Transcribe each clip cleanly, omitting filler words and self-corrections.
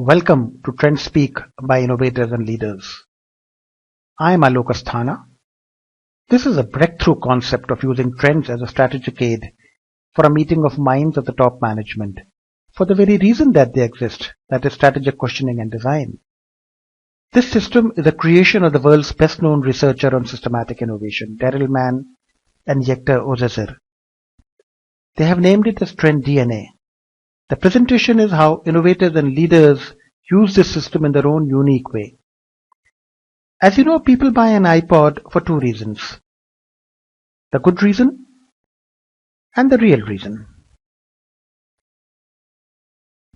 Welcome to Trend Speak by Innovators and Leaders. I am Alok Asthana. This is a breakthrough concept of using trends as a strategic aid for a meeting of minds at the top management for the very reason that they exist, that is strategic questioning and design. This system is a creation of the world's best known researcher on systematic innovation, Daryl Mann and Yekta Ozezer. They have named it as Trend DNA. The presentation is how innovators and leaders use this system in their own unique way. As you know, people buy an iPod for two reasons. The good reason and the real reason.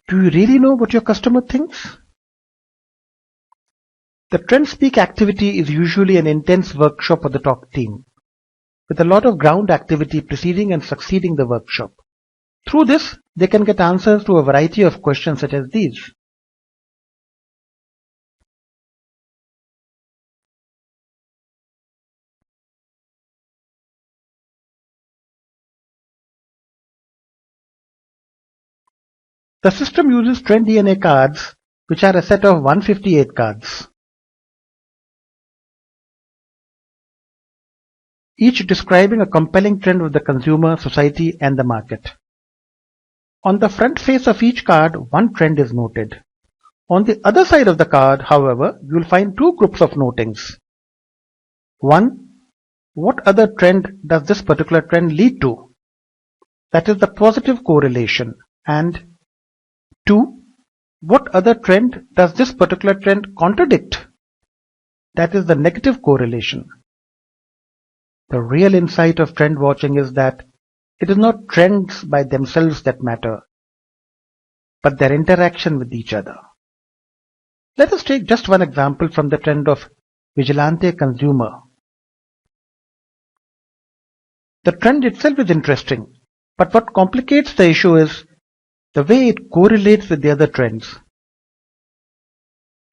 Do you really know what your customer thinks? The Trend Speak activity is usually an intense workshop for the talk team, with a lot of ground activity preceding and succeeding the workshop. Through this, they can get answers to a variety of questions such as these. The system uses Trend DNA cards, which are a set of 158 cards, each describing a compelling trend of the consumer, society, and the market. On the front face of each card, one trend is noted. On the other side of the card, however, you will find two groups of notings. One, what other trend does this particular trend lead to? That is the positive correlation. And two, what other trend does this particular trend contradict? That is the negative correlation. The real insight of trend watching is that it is not trends by themselves that matter, but their interaction with each other. Let us take just one example from the trend of vigilante consumer. The trend itself is interesting, but what complicates the issue is the way it correlates with the other trends.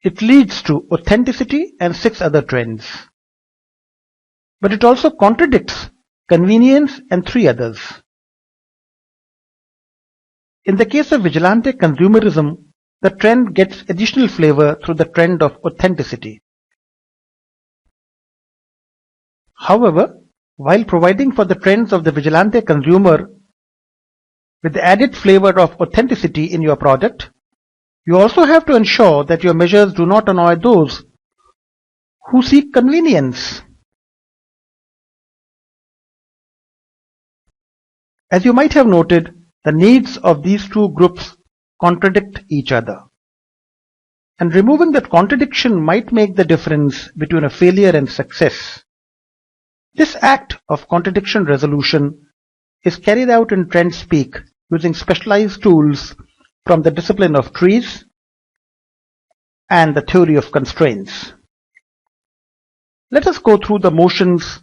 It leads to authenticity and 6 other trends. But it also contradicts convenience and 3 others. In the case of vigilante consumerism, the trend gets additional flavor through the trend of authenticity. However, while providing for the trends of the vigilante consumer with the added flavor of authenticity in your product, you also have to ensure that your measures do not annoy those who seek convenience. As you might have noted, the needs of these two groups contradict each other. And removing that contradiction might make the difference between a failure and success. This act of contradiction resolution is carried out in Trend Speak using specialized tools from the discipline of TRIZ and the theory of constraints. Let us go through the motions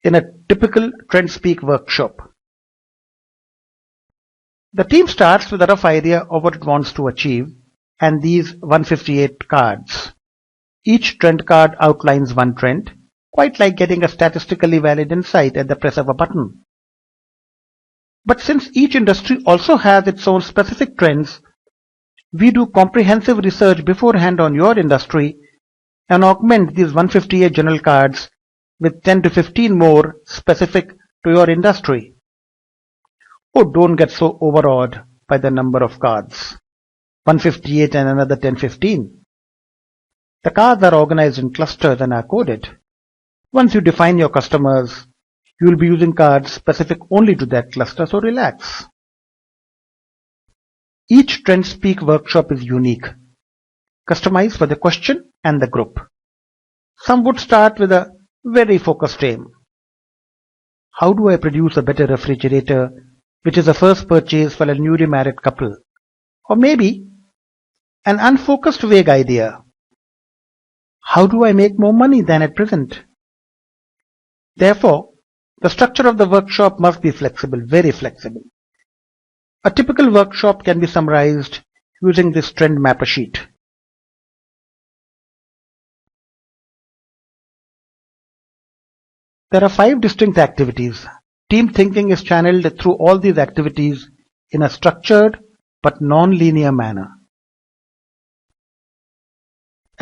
in a typical Trend Speak workshop. The team starts with a rough idea of what it wants to achieve and these 158 cards. Each trend card outlines one trend, quite like getting a statistically valid insight at the press of a button. But since each industry also has its own specific trends, we do comprehensive research beforehand on your industry and augment these 158 general cards with 10 to 15 more specific to your industry. Oh, don't get so overawed by the number of cards. 158 and another 10-15. The cards are organized in clusters and are coded. Once you define your customers, you will be using cards specific only to that cluster, so relax. Each Trend Speak workshop is unique, customized for the question and the group. Some would start with a very focused aim. How do I produce a better refrigerator, which is a first purchase for a newly married couple? Or maybe an unfocused vague idea. How do I make more money than at present? Therefore, the structure of the workshop must be flexible, very flexible. A typical workshop can be summarized using this trend mapper sheet. There are 5 distinct activities. Team thinking is channeled through all these activities in a structured but non-linear manner.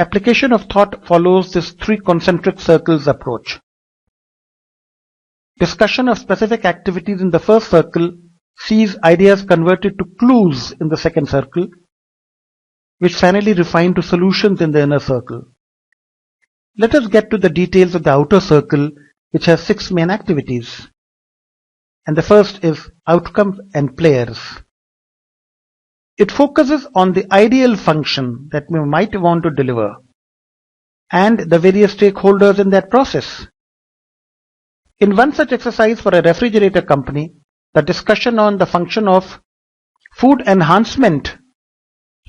application of thought follows this three concentric circles approach. Discussion of specific activities in the first circle sees ideas converted to clues in the second circle, which finally refine to solutions in the inner circle. Let us get to the details of the outer circle, which has 6 main activities. And the first is outcomes and players. It focuses on the ideal function that we might want to deliver and the various stakeholders in that process. In one such exercise for a refrigerator company, the discussion on the function of food enhancement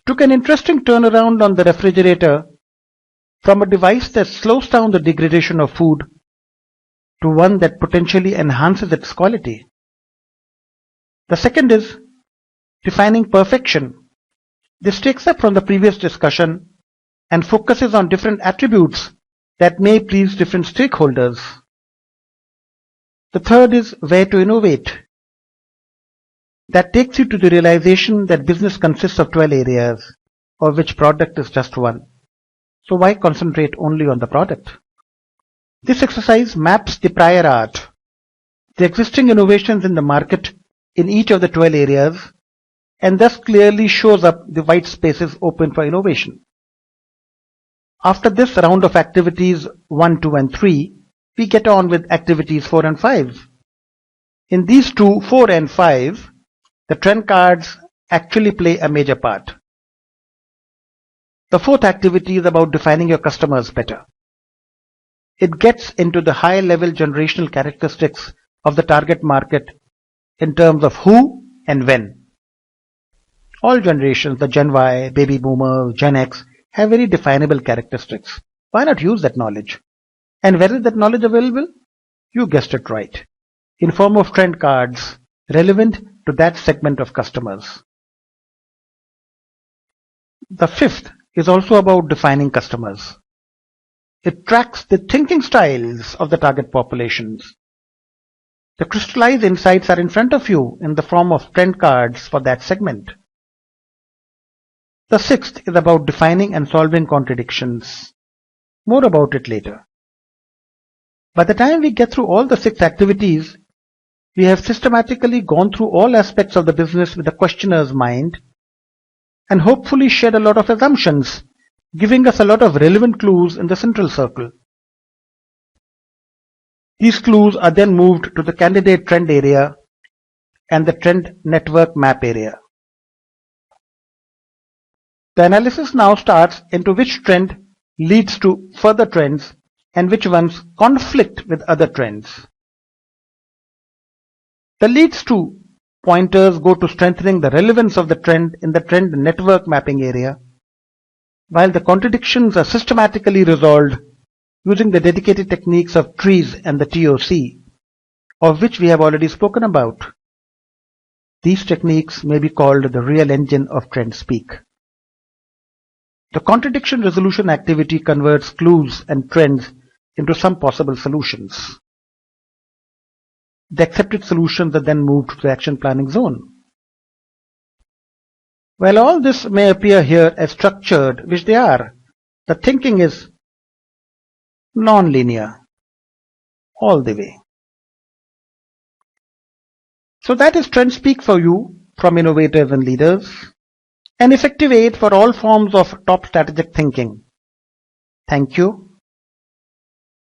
took an interesting turnaround on the refrigerator from a device that slows down the degradation of food to one that potentially enhances its quality. The second is defining perfection. This takes up from the previous discussion and focuses on different attributes that may please different stakeholders. The third is where to innovate. That takes you to the realization that business consists of 12 areas, of which product is just one. So why concentrate only on the product? This exercise maps the prior art, the existing innovations in the market in each of the 12 areas, and thus clearly shows up the white spaces open for innovation. After this round of activities 1, 2 and 3, we get on with activities 4 and 5. In these 2, 4 and 5, the trend cards actually play a major part. The fourth activity is about defining your customers better. It gets into the high-level generational characteristics of the target market in terms of who and when. All generations, the Gen Y, Baby Boomer, Gen X, have very definable characteristics. Why not use that knowledge? And where is that knowledge available? You guessed it right. In form of trend cards relevant to that segment of customers. The fifth is also about defining customers. It tracks the thinking styles of the target populations. The crystallized insights are in front of you in the form of trend cards for that segment. The sixth is about defining and solving contradictions. More about it later. By the time we get through all the 6 activities, we have systematically gone through all aspects of the business with the questioner's mind and hopefully shed a lot of assumptions, giving us a lot of relevant clues in the central circle. These clues are then moved to the candidate trend area and the trend network map area. The analysis now starts into which trend leads to further trends and which ones conflict with other trends. The leads to pointers go to strengthening the relevance of the trend in the trend network mapping area, while the contradictions are systematically resolved using the dedicated techniques of TRIZ and the TOC, of which we have already spoken about. These techniques may be called the real engine of trend speak. The contradiction resolution activity converts clues and trends into some possible solutions. The accepted solutions are then moved to the action planning zone. While all this may appear here as structured, which they are, the thinking is non-linear all the way. So that is trend speak for you from innovators and leaders, an effective aid for all forms of top strategic thinking. Thank you.